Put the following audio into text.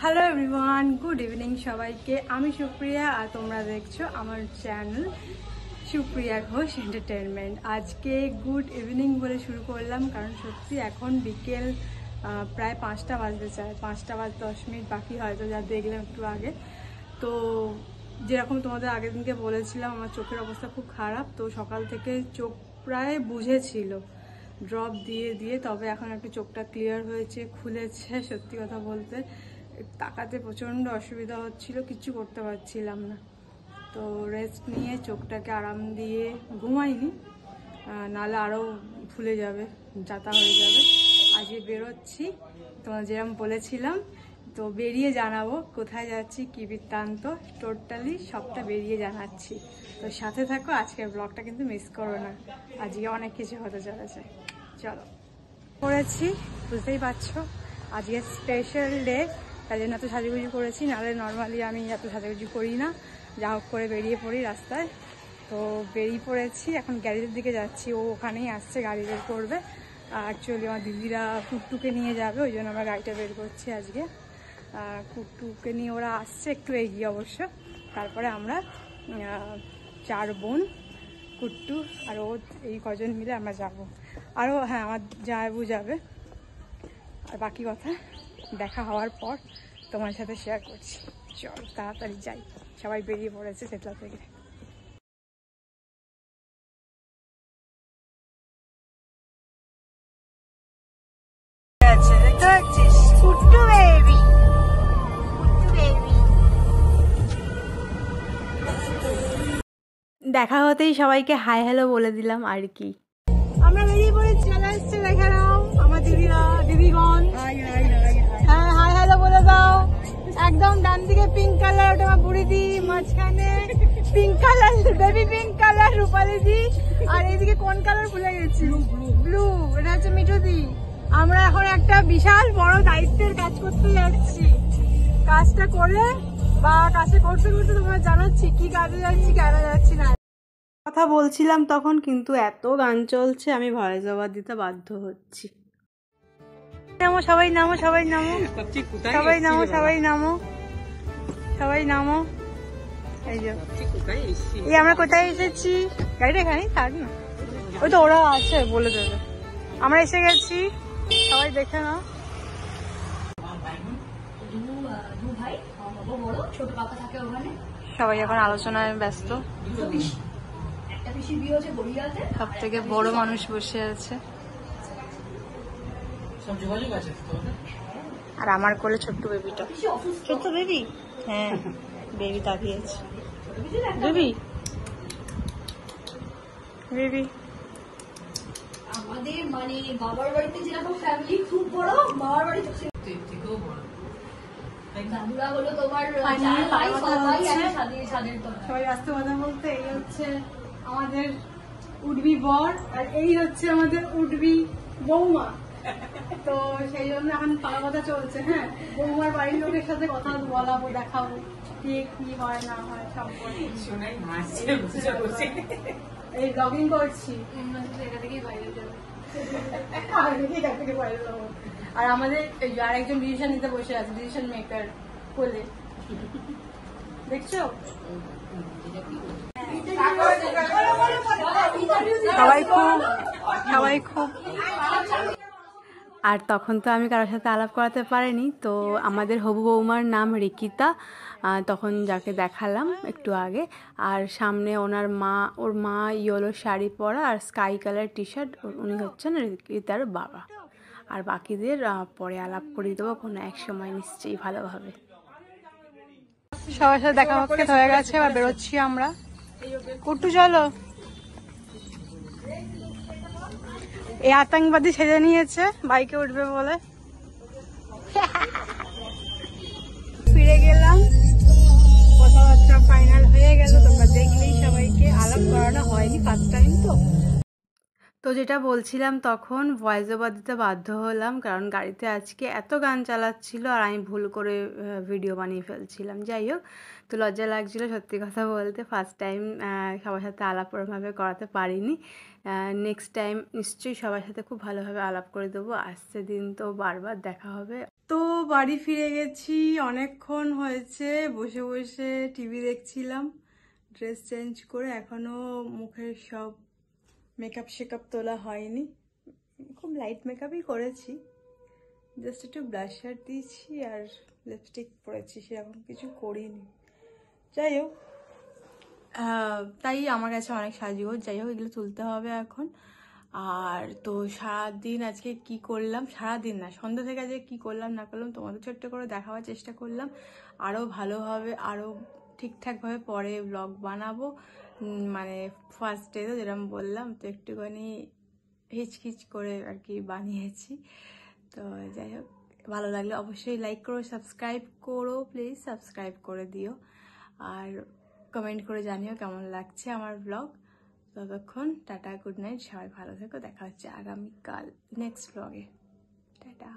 Hello everyone, good evening সবাইকে। আমি সুপ্রিয়া আর তোমরা দেখছো আমার চ্যানেল সুপ্রিয়া ঘোষ এন্টারটেনমেন্ট। আজকে গুড ইভিনিং বলে শুরু করলাম, কারণ সত্যি এখন বিকেল প্রায় 5টা বাজতে চায়, 5টা বাজ 10 মিনিট বাকি হয়তো, যা দেখলাম একটু আগে। তো যেরকম তোমাদের আগের দিনকে বলেছিলাম আমার চোখের অবস্থা খুব খারাপ, তো সকাল থেকে চোখ প্রায় বুঝেছিল ড্রপ দিয়ে দিয়ে, তবে এখন একটু চোখটা ক্লিয়ার হয়েছে, খুলেছে। সত্যি কথা বলতে তাকাতে প্রচণ্ড অসুবিধা হচ্ছিল, কিচ্ছু করতে পারছিলাম না। তো রেস্ট নিয়ে চোখটাকে আরাম দিয়ে ঘুমাইনি, নাহলে আরও ফুলে যাবে, যাতা হয়ে যাবে। আজকে বেরোচ্ছি, তোমার যেরকম বলেছিলাম, তো বেরিয়ে জানাবো কোথায় যাচ্ছি, কী বৃত্তান্ত, টোটালি সবটা বেরিয়ে জানাচ্ছি। তো সাথে থাকো, আজকের ব্লগটা কিন্তু মিস করো না, আজকে অনেক কিছু হতে চলেছে। চলো, করেছি, বুঝতেই পারছো আজকে স্পেশাল ডে, তাই জন্য এত সাজুগুজু করেছি, নাহলে নর্মালি আমি এত সাজুগুজু করি না। যা হোক করে বেরিয়ে পড়ি রাস্তায়। তো বেরিয়ে পড়েছি, এখন গ্যারেজের দিকে যাচ্ছি, ও ওখানেই আসছে, গাড়ি বের করবে। অ্যাকচুয়ালি আমার দিদিরা কুট্টুকে নিয়ে যাবে, ওই জন্য আমরা গাড়িটা বের করছি আজকে। কুট্টুকে নিয়ে ওরা আসছে একটু এগিয়ে অবশ্য। তারপরে আমরা 4 বোন, কুট্টু আর ও, এই কজন মিলে আমরা যাব। আরও হ্যাঁ, আমার জামাইবু যাবে। আর বাকি কথা দেখা হওয়ার পর তোমার সাথে শেয়ার করছি। চল তাড়াতাড়ি যাই, সবাই বেরিয়ে পড়েছে সেতলা থেকে। দেখা হতেই সবাইকে হাই হ্যালো বলে দিলাম আর কি। আমরা বেরিয়ে পড়েছি, চলে আসছে, দেখা নাও আমার দিদিরা, দিদিগণ। হ্যাঁ, হাই হ্যালো বলে দাও। একদম ডান দিকে পিঙ্ক কালার, ওটা আমার বুড়ি দি, মাঝখানে pink colour, baby pink colour Rupali দি, আর এইদিকে কোন কালার ভুলে গেছি, ব্লু, এটা হচ্ছে মিঠু দি। আমরা এখন একটা বিশাল বড় দায়িত্বের কাজ করতে যাচ্ছি। কাজটা করে বা কাজটা করতে করতে তোমরা জানাচ্ছি কি কাজে যাচ্ছি, কেন যাচ্ছি না। কথা বলছিলাম তখন, কিন্তু এত গান চলছে আমি ভয়েস ওভার দিতে বাধ্য হচ্ছি। নামো সবাই, নামো সবাই, নামো সবাই, নামো সবাই, নামো সবাই, নামো। এই যে এই আমরা কোথায় এসেছি, গাড়িটা এখানেই থাক না, ওই তো ওরা আছে বলে দেবে। আমরা এসে গেছি, সবাই দেখে নাও। সবাই এখন আলোচনায় ব্যস্ত, সব থেকে বড় মানুষ বসে আছে, আর আমার কোলে ছোট্ট বেবিটা। ছোট্ট বেবি, হ্যাঁ বেবি তাকিয়েছে, বেবি বেবি। আমাদের মানে বাবার বাড়িতে যেরকম ফ্যামিলি খুব বড়, বাবার বাড়িতে থেকেও বড়। দাদুরা হলো তোমার সবাই ব্যস্ত কথা বলতে। এই হচ্ছে আমাদের উডবি বর, আর এই হচ্ছে আমাদের উডবি বৌমা। তো সেই জন্য এখন পাড়া কথা চলছে। হ্যাঁ, বৌমার বাড়ির লোকের সাথে কথা বলাবো, দেখাবো কি হয় না হয় সব। এই ব্লগিং করছি, এটা থেকেই বাইরে যাবে, এটা থেকে বাইরে যাবো। আর আমাদের আর একজন ডিসিশন নিতে বসে আছে, ডিসিশন মেকার কোলে, দেখছো? সবাই খুব। আর তখন তো আমি কারোর সাথে আলাপ করাতে পারিনি, তো আমাদের হবু বৌমার নাম রিকিতা, তখন যাকে দেখালাম একটু আগে। আর সামনে ওনার মা, ওর মা ইয়েলো শাড়ি পরা আর স্কাই কালার টি শার্ট, উনি হচ্ছেন রিকিতার বাবা। আর বাকিদের পরে আলাপ করিয়ে দেবো কোনো এক সময় নিশ্চয়ই ভালোভাবে। সবার সাথে দেখা হয়ে গেছে, এবার বেরোচ্ছি আমরা। কুট্টু চলো। এই আতঙ্কবাদী সেজে নিয়েছে বাইকে উঠবে বলে। ফিরে গেলাম, কথাবার্তা ফাইনাল হয়ে গেল, তোমরা দেখলেই, সবাইকে আলাপ করানো হয়নি, ফার্স্ট টাইম তো যেটা বলছিলাম, তখন ভয়েস ওভার দিতে বাধ্য হলাম, কারণ গাড়িতে আজকে এত গান চালাচ্ছিল আর আমি ভুল করে ভিডিও বানিয়ে ফেলছিলাম। যাই হোক, তো লজ্জা লাগছিল সত্যি কথা বলতে, ফার্স্ট টাইম সবার সাথে আলাপ ওরমভাবে করাতে পারিনি। নেক্সট টাইম নিশ্চয়ই সবার সাথে খুব ভালোভাবে আলাপ করে দেবো। আসছে দিন তো বারবার দেখা হবে। তো বাড়ি ফিরে গেছি, অনেকক্ষণ হয়েছে বসে বসে টিভি দেখছিলাম। ড্রেস চেঞ্জ করে এখনো মুখের সব মেকআপ শেকআপ তোলা হয়নি, খুব লাইট মেকআপই করেছি, জাস্ট একটু ব্লাশার দিয়েছি আর লিপস্টিক পরেছি, সেরকম কিছু করিনি। যাই হোক, তাই আমার কাছে অনেক সাজগোজ। যাই হোক, এগুলো তুলতে হবে এখন। আর তো সারাদিন আজকে কি করলাম, সারাদিন না, সন্ধ্যা থেকে আজকে কি করলাম না করলাম তোমাদের ছোট্ট করে দেখাবার চেষ্টা করলাম। আরও ভালোভাবে, আরও ঠিকঠাকভাবে পরে ব্লগ বানাবো। মানে ফার্স্ট ডে তো যেরকম বললাম, তো একটুখানি হিচকিচ করে আর কি বানিয়েছি। তো যাই হোক, ভালো লাগলে অবশ্যই লাইক করো, সাবস্ক্রাইব করো, প্লিজ সাবস্ক্রাইব করে দিও। আর কমেন্ট করে জানিও কেমন লাগছে আমার ব্লগ। ততক্ষণ টাটা, গুড নাইট, সবাই ভালো থেকো, দেখা হচ্ছে আগামীকাল নেক্সট ব্লগে। টাটা।